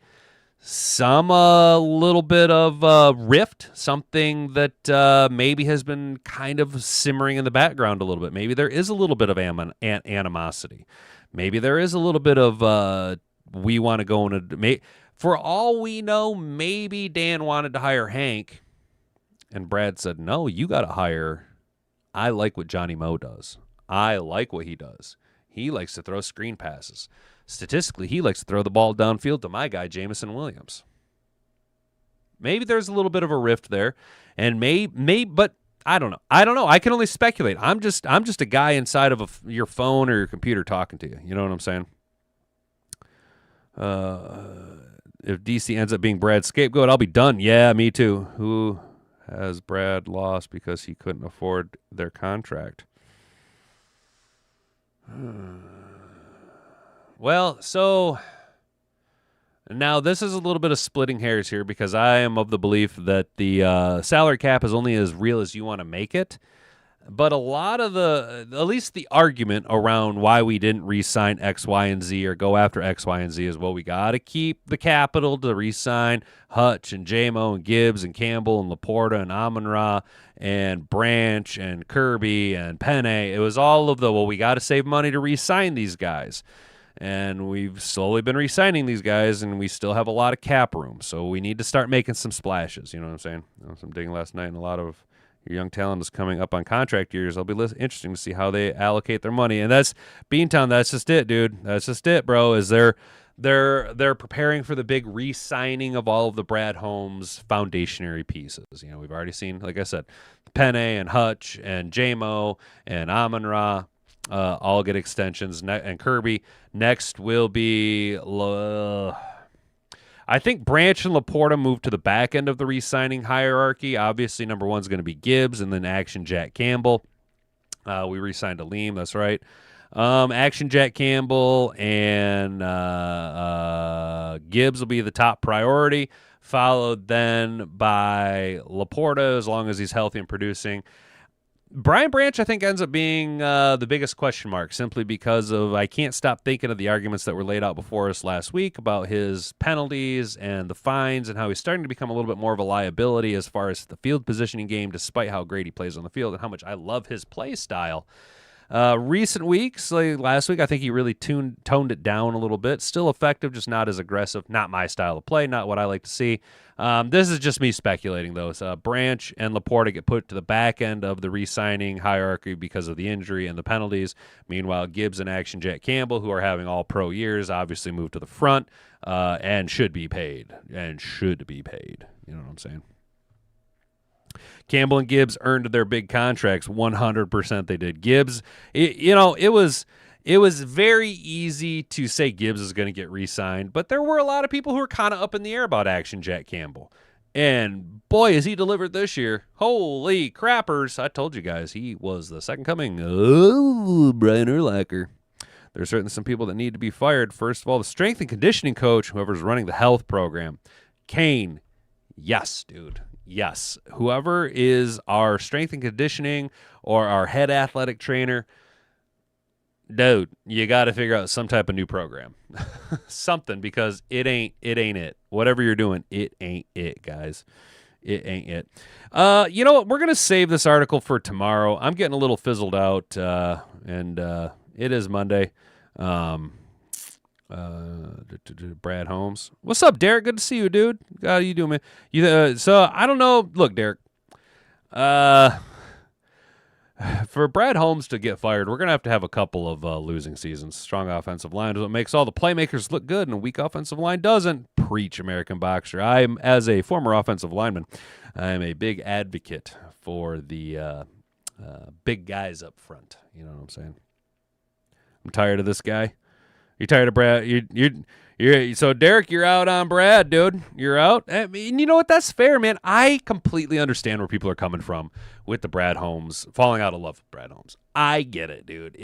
some little bit of rift, something that maybe has been kind of simmering in the background a little bit. Maybe there is a little bit of animosity. Maybe there is a little bit of we want to go in for all we know, maybe Dan wanted to hire Hank, and Brad said, no, you got to hire. I like what Johnny Moe does. I like what he does. He likes to throw screen passes. Statistically, he likes to throw the ball downfield to my guy, Jameson Williams. Maybe there's a little bit of a rift there, and but I don't know. I can only speculate. I'm just a guy inside of your phone or your computer talking to you. You know what I'm saying? If DC ends up being Brad's scapegoat, I'll be done. Yeah, me too. Who has Brad lost because he couldn't afford their contract? Well, so now this is a little bit of splitting hairs here because I am of the belief that the salary cap is only as real as you want to make it. But a lot of at least the argument around why we didn't re-sign X, Y, and Z or go after X, Y, and Z is, well, we got to keep the capital to re-sign Hutch and JMO and Gibbs and Campbell and Laporta and Amon-Ra and Branch and Kirby and Penne. It was all of we got to save money to re-sign these guys. And we've slowly been re-signing these guys, and we still have a lot of cap room. So we need to start making some splashes. You know what I'm saying? Some digging last night and a lot of Your young talent is coming up on contract years. It'll be interesting to see how they allocate their money. And that's Beantown. That's just it, dude. That's just it, bro. Is they're preparing for the big re-signing of all of the Brad Holmes foundationary pieces. You know, we've already seen, like I said, Penne and Hutch and JMO and Amon-Ra all get extensions. And Kirby. Next will be... I think Branch and Laporta move to the back end of the re-signing hierarchy. Obviously, number one's going to be Gibbs, and then Action Jack Campbell. We re-signed Aleem, that's right. Action Jack Campbell and Gibbs will be the top priority, followed then by Laporta, as long as he's healthy and producing. Brian Branch, I think, ends up being the biggest question mark, simply because of I can't stop thinking of the arguments that were laid out before us last week about his penalties and the fines and how he's starting to become a little bit more of a liability as far as the field positioning game, despite how great he plays on the field and how much I love his play style. Recent weeks, like last week, I think he really toned it down a little bit. Still effective, just not as aggressive. Not my style of play, not what I like to see. This is just me speculating, though. So Branch and Laporta get put to the back end of the re-signing hierarchy because of the injury and the penalties. Meanwhile, Gibbs and Action Jack Campbell, who are having all-pro years, obviously move to the front and should be paid. You know what I'm saying? Campbell and Gibbs earned their big contracts. 100% they did. Gibbs, it was very easy to say Gibbs is going to get re-signed, but there were a lot of people who were kind of up in the air about Action Jack Campbell. And boy, has he delivered this year. Holy crappers. I told you guys, he was the second coming of Brian Urlacher. There's certainly some people that need to be fired. First of all, the strength and conditioning coach, whoever's running the health program. Kane, yes, dude. Yes, whoever is our strength and conditioning or our head athletic trainer, dude, you got to figure out some type of new program. Something, because it ain't it. Whatever you're doing, it ain't it, guys. It ain't it. You know what? We're going to save this article for tomorrow. I'm getting a little fizzled out, and it is Monday. Brad Holmes. What's up, Derek? Good to see you, dude. How you doing, man? So I don't know. Look, Derek. For Brad Holmes to get fired, we're gonna have a couple of losing seasons. Strong offensive line is what makes all the playmakers look good, and a weak offensive line doesn't. Preach, American boxer. I'm, as a former offensive lineman, I'm a big advocate for the big guys up front. You know what I'm saying? I'm tired of this guy. You tired of Brad? You're so Derek, you're out on Brad, dude. You're out. I mean, you know what? That's fair, man. I completely understand where people are coming from with the Brad Holmes, falling out of love with Brad Holmes. I get it, dude.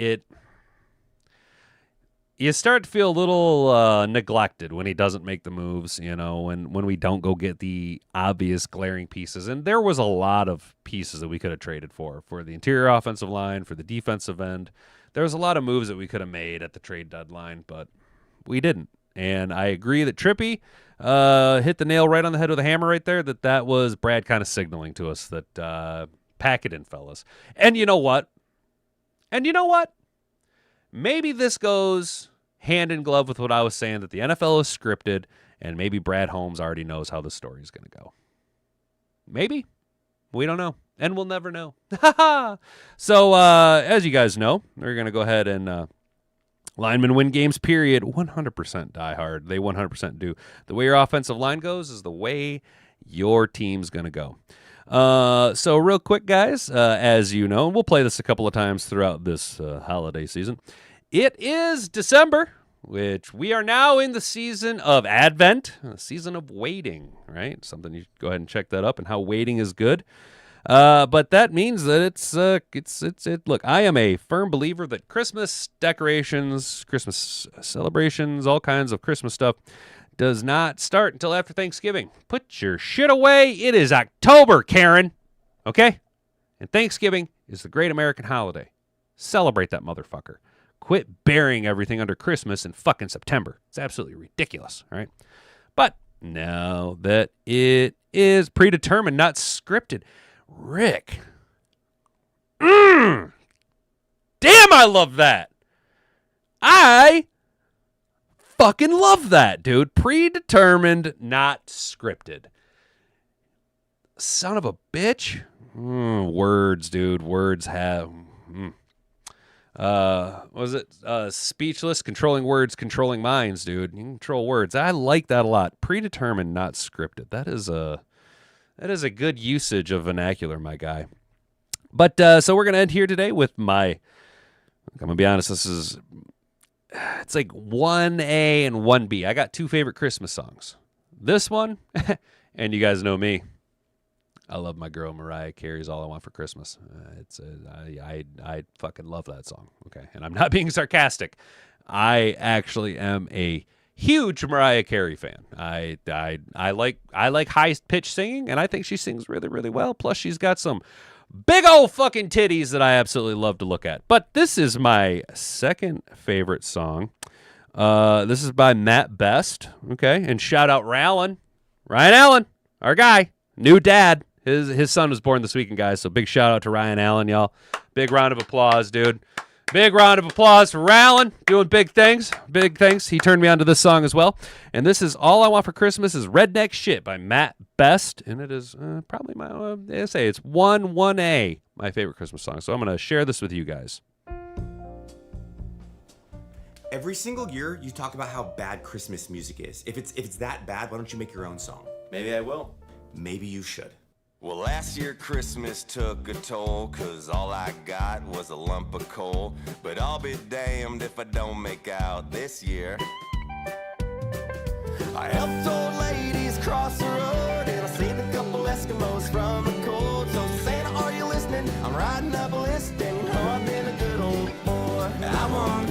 You start to feel a little neglected when he doesn't make the moves, you know, when we don't go get the obvious glaring pieces. And there was a lot of pieces that we could have traded for the interior offensive line, for the defensive end. There was a lot of moves that we could have made at the trade deadline, but we didn't. And I agree that Trippy hit the nail right on the head with a hammer right there, that was Brad kind of signaling to us that pack it in, fellas. And you know what? Maybe this goes hand in glove with what I was saying, that the NFL is scripted, and maybe Brad Holmes already knows how the story is going to go. Maybe. We don't know. And we'll never know. So, as you guys know, we're going to go ahead and linemen win games, period. 100% die hard. They 100% do. The way your offensive line goes is the way your team's going to go. So real quick, guys, as you know, we'll play this a couple of times throughout this holiday season. It is December, which we are now in the season of Advent, a season of waiting, right? Something you go ahead and check that up, and how waiting is good. But that means that it's look, I am a firm believer that Christmas decorations, Christmas celebrations, all kinds of Christmas stuff does not start until after Thanksgiving. Put your shit away. It is October, Karen. Okay? And Thanksgiving is the great American holiday. Celebrate that motherfucker. Quit burying everything under Christmas in fucking September. It's absolutely ridiculous, all right? But now that it is predetermined, not scripted, Rick. Damn, I love that. I fucking love that, dude. Predetermined, not scripted. Son of a bitch. Words, dude. Words have. Was it speechless, controlling words, controlling minds, dude? You can control words. I like that a lot. Predetermined, not scripted. That is a good usage of vernacular, my guy. But so we're gonna end here today with I'm gonna be honest. It's like 1A and 1B. I got two favorite Christmas songs. This one, and you guys know me. I love my girl Mariah Carey's "All I Want for Christmas." I fucking love that song. Okay, and I'm not being sarcastic. I actually am a huge Mariah Carey fan. I like high pitched singing, and I think she sings really, really well. Plus, she's got some big old fucking titties that I absolutely love to look at. But this is my second favorite song. This is by Matt Best. Okay, and shout out Ryan Allen, our guy, new dad. His son was born this weekend, guys, so big shout out to Ryan Allen, y'all. Big round of applause, dude. Big round of applause for Ryan, doing big things. Big things. He turned me on to this song as well. And this is All I Want for Christmas is Redneck Shit by Matt Best. And it is probably it's 1A, my favorite Christmas song. So I'm going to share this with you guys. Every single year, you talk about how bad Christmas music is. If it's that bad, why don't you make your own song? Maybe I will. Maybe you should. Well, last year Christmas took a toll, 'cause all I got was a lump of coal. But I'll be damned if I don't make out this year. I helped old ladies cross the road, and I saved a couple Eskimos from the cold. So Santa, are you listening? I'm riding up a list, and you know I've been a good old boy. I'm on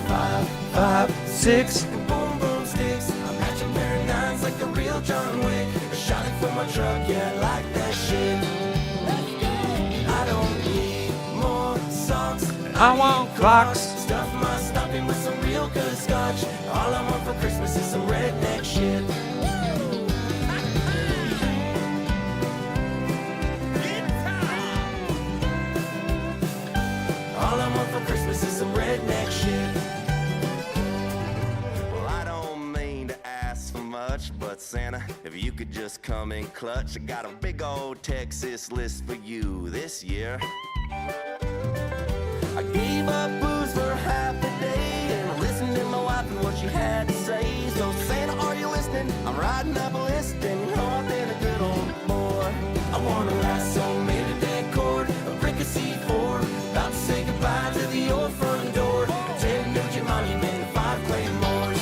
5, 6, and boom, boom sticks. I'm matching pair of nines like the real John Wick. Shot it from my truck, yeah, I like that shit. I don't need more socks. I want clocks. Stuff my stocking with some real good scotch. All I want for Christmas is some redneck shit. All I want for Christmas is some redneck shit. Well, I don't mean to ask for much, but Santa, if you could just come in clutch, I got a big old Texas list for you this year. I gave up booze for half a day and listened to my wife and what she had to say. So Santa, are you listening? I'm riding up a list, and you know I've been a good old boy. I want a lasso made of dead cord, a brick of C4, about to say goodbye to the old front door. 10 Nugent Monument and 5 Claymores.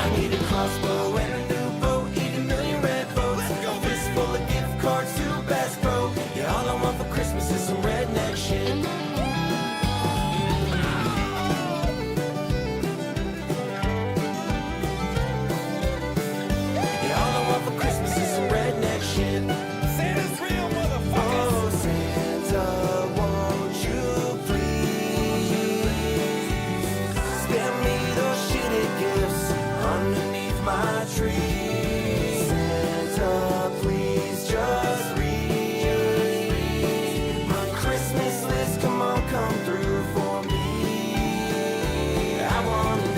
I need a crossbow and a new boat, eat a million red boats, a fist full of gift cards to Bass Pro. Yeah, all I want for Christmas is some redneck shit. Yeah, all I want for Christmas is some redneck shit. Santa's real, motherfuckers. Oh, Santa, won't you please spare me those shitty gifts underneath my tree. Santa, please just read my Christmas list. Come on, come through for me. I want an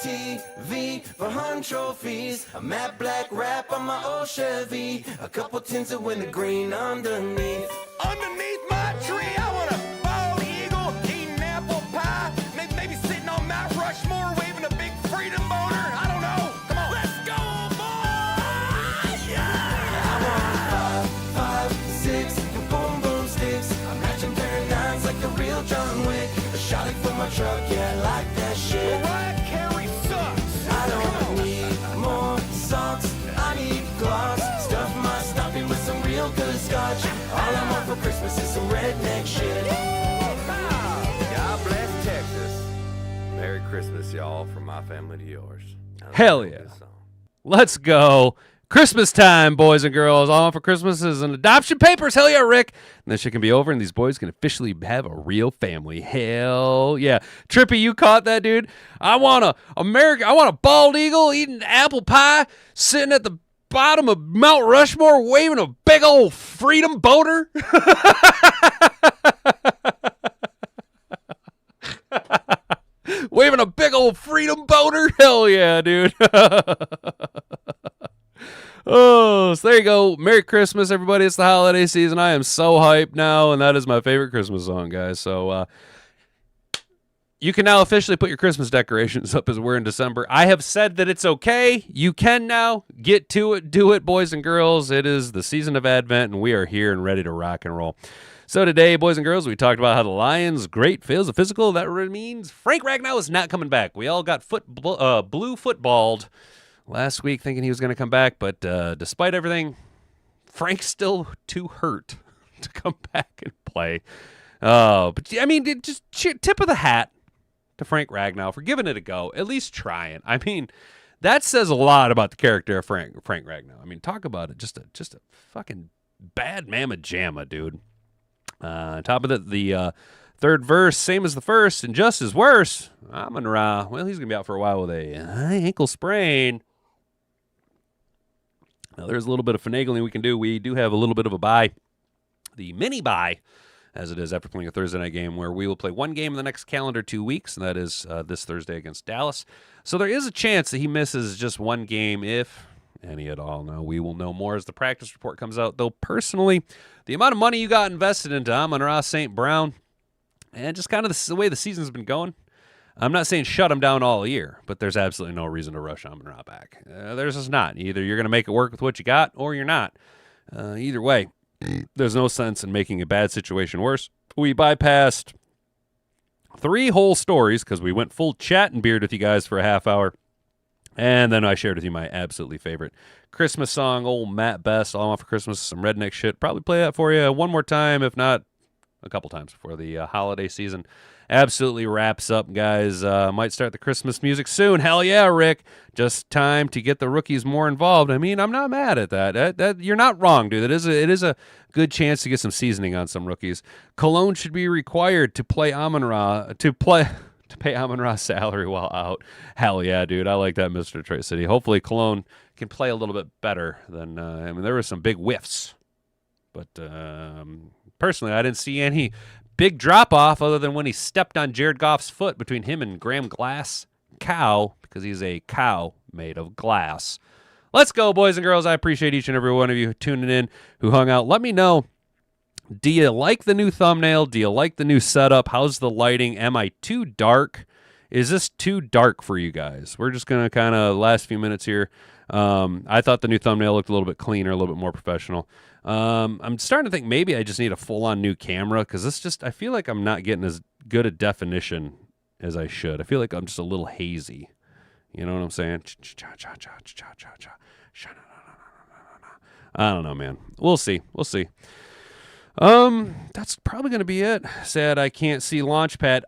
ATV for hunting trophies, a matte black wrap on my old Chevy, a couple tins of wintergreen underneath. Underneath my tree, I want a bald eagle eating apple pie, maybe sitting on Mount Rushmore waving a big freedom boner. I don't know. Come on, let's go, boys! Yeah! I want 5, 6, and boom, boom sticks. I'm matching pair of nines like the real John Wick. A shot it from my truck, yeah, I like that shit. Mariah Carey sucks. I don't need more socks. I need gloss. Stuff my stocking with some real good scotch. All I want for Christmas is some redneck shit. God bless Texas. Merry Christmas, y'all, from my family to yours. Hell yeah. Let's go. Christmas time, boys and girls. All I want for Christmas is an adoption papers. Hell yeah, Rick. And this shit can be over, and these boys can officially have a real family. Hell yeah. Trippy, you caught that, dude? I want a bald eagle eating apple pie, sitting at the bottom of Mount Rushmore waving a big old freedom boner. Waving a big old freedom boner. Hell yeah, dude. Oh, so there you go. Merry Christmas, everybody. It's the holiday season. I am so hyped now, and that is my favorite Christmas song, guys. So you can now officially put your Christmas decorations up as we're in December. I have said that it's okay. You can now get to it. Do it, boys and girls. It is the season of Advent, and we are here and ready to rock and roll. So today, boys and girls, we talked about how the Lions' great fails a physical. That means Frank Ragnow is not coming back. We all got blue footballed last week thinking he was going to come back, but despite everything, Frank's still too hurt to come back and play. But I mean, just tip of the hat to Frank Ragnow for giving it a go, at least trying. I mean, that says a lot about the character of Frank Ragnow. I mean, talk about it, just a fucking bad mamma jamma, dude. Top of the third verse, same as the first, and just as worse. Amon-Ra, well, he's going to be out for a while with a high ankle sprain. Now, there's a little bit of finagling we can do. We do have a little bit of a bye, the mini bye, as it is after playing a Thursday night game, where we will play one game in the next calendar 2 weeks, and that is this Thursday against Dallas. So there is a chance that he misses just one game, if any at all. Now, we will know more as the practice report comes out, though personally, the amount of money you got invested into Amon-Ra St. Brown, and just kind of the way the season's been going, I'm not saying shut him down all year, but there's absolutely no reason to rush Amon-Ra back. There's just not. Either you're going to make it work with what you got, or you're not. Either way, there's no sense in making a bad situation worse. We bypassed 3 whole stories because we went full chat and beard with you guys for a half hour. And then I shared with you my absolutely favorite Christmas song, old Matt Best, All I Want for Christmas, some redneck shit. Probably play that for you one more time, if not a couple times before the holiday season absolutely wraps up, guys. Might start the Christmas music soon. Hell yeah, Rick. Just time to get the rookies more involved. I mean, I'm not mad at that. That you're not wrong, dude. It is a good chance to get some seasoning on some rookies. Cologne should be required to play Amon-Ra to pay Amon-Ra's salary while out. Hell yeah, dude. I like that, Mr. Detroit City. Hopefully Cologne can play a little bit better than I mean, there were some big whiffs. But personally, I didn't see any big drop-off other than when he stepped on Jared Goff's foot between him and Graham Glass cow, because he's a cow made of glass. Let's go, boys and girls. I appreciate each and every one of you tuning in, who hung out. Let me know, do you like the new thumbnail? Do you like the new setup? How's the lighting? Am I too dark? Is this too dark for you guys? We're just going to kind of last few minutes here. I thought the new thumbnail looked a little bit cleaner, a little bit more professional. I'm starting to think maybe I just need a full-on new camera, because I feel like I'm not getting as good a definition as I should. I feel like I'm just a little hazy. You know what I'm saying? I don't know, man. We'll see. That's probably going to be it. Sad I can't see Launchpad.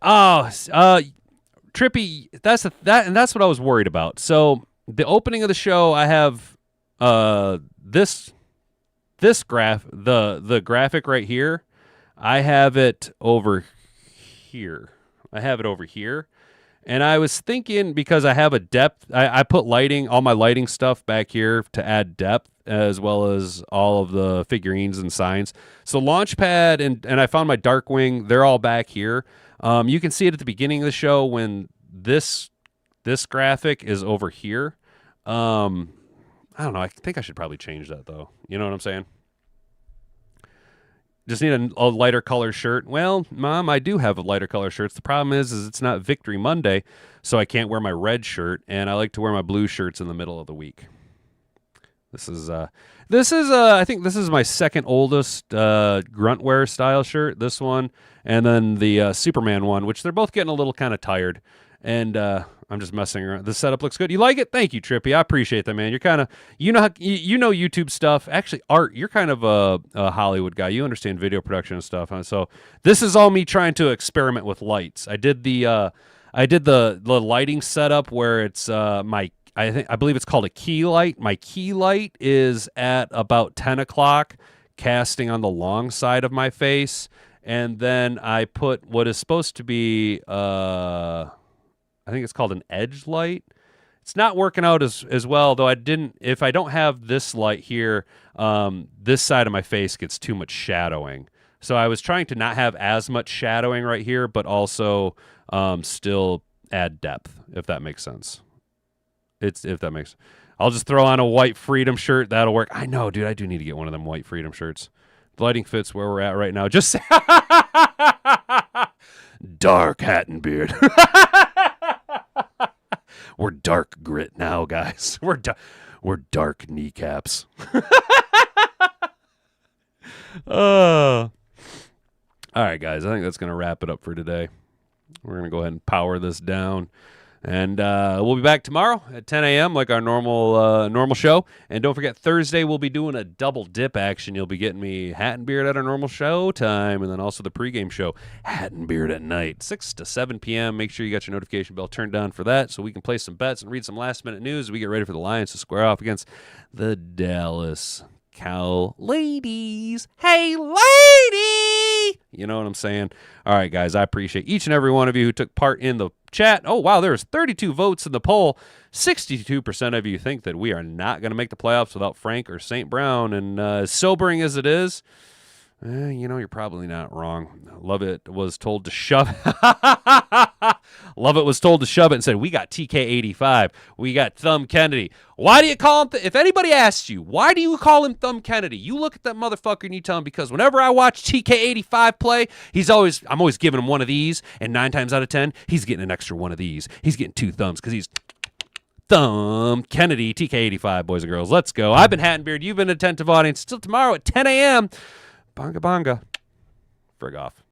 Trippy, that's what I was worried about. So the opening of the show, I have this graph, the graphic right here. I have it over here. And I was thinking, because I have a depth, I put lighting, all my lighting stuff back here to add depth, as well as all of the figurines and signs. So Launchpad and I found my Darkwing, they're all back here. You can see it at the beginning of the show when this graphic is over here. I don't know. I think I should probably change that, though. You know what I'm saying? Just need a lighter color shirt. Well, Mom, I do have a lighter color shirts. The problem is it's not Victory Monday, so I can't wear my red shirt, and I like to wear my blue shirts in the middle of the week. This is I think this is my second oldest gruntwear style shirt. This one, and then the Superman one, which they're both getting a little kind of tired. And I'm just messing around. The setup looks good. You like it? Thank you, Trippy. I appreciate that, man. You're kind of, you know YouTube stuff. Actually, Art, you're kind of a Hollywood guy. You understand video production and stuff. Huh? So this is all me trying to experiment with lights. I did the lighting setup where it's I believe it's called a key light. My key light is at about 10 o'clock, casting on the long side of my face, and then I put what is supposed to be I think it's called an edge light. It's not working out as well, though. If I don't have this light here, this side of my face gets too much shadowing. So I was trying to not have as much shadowing right here, but also still add depth, if that makes sense. I'll just throw on a white Freedom shirt. That'll work. I know, dude. I do need to get one of them white Freedom shirts. The lighting fits where we're at right now. Just dark hat and beard. We're dark grit now, guys. We're dark kneecaps. All right, guys. I think that's going to wrap it up for today. We're going to go ahead and power this down. And we'll be back tomorrow at 10 a.m. like our normal show. And don't forget, Thursday we'll be doing a double dip action. You'll be getting me hat and beard at our normal show time, and then also the pregame show, hat and beard at night, 6 to 7 p.m. Make sure you got your notification bell turned on for that so we can play some bets and read some last-minute news as we get ready for the Lions to square off against the Dallas Cow ladies. Hey, lady! You know what I'm saying? All right, guys, I appreciate each and every one of you who took part in the chat. Oh, wow, there's 32 votes in the poll. 62% of you think that we are not going to make the playoffs without Frank or St. Brown. And as sobering as it is, you're probably not wrong. Lovett was told to shove Lovett was told to shove it and said, we got TK85. We got Thumb Kennedy. Why do you call him? If anybody asks you, why do you call him Thumb Kennedy? You look at that motherfucker and you tell him, because whenever I watch TK85 play, I'm always giving him one of these, and 9 times out of 10, he's getting an extra one of these. He's getting 2 thumbs because he's Thumb Kennedy, TK85, boys and girls. Let's go. I've been Hat and Beard. You've been attentive audience. Till tomorrow at 10 a.m. Bonga bonga. Frig off.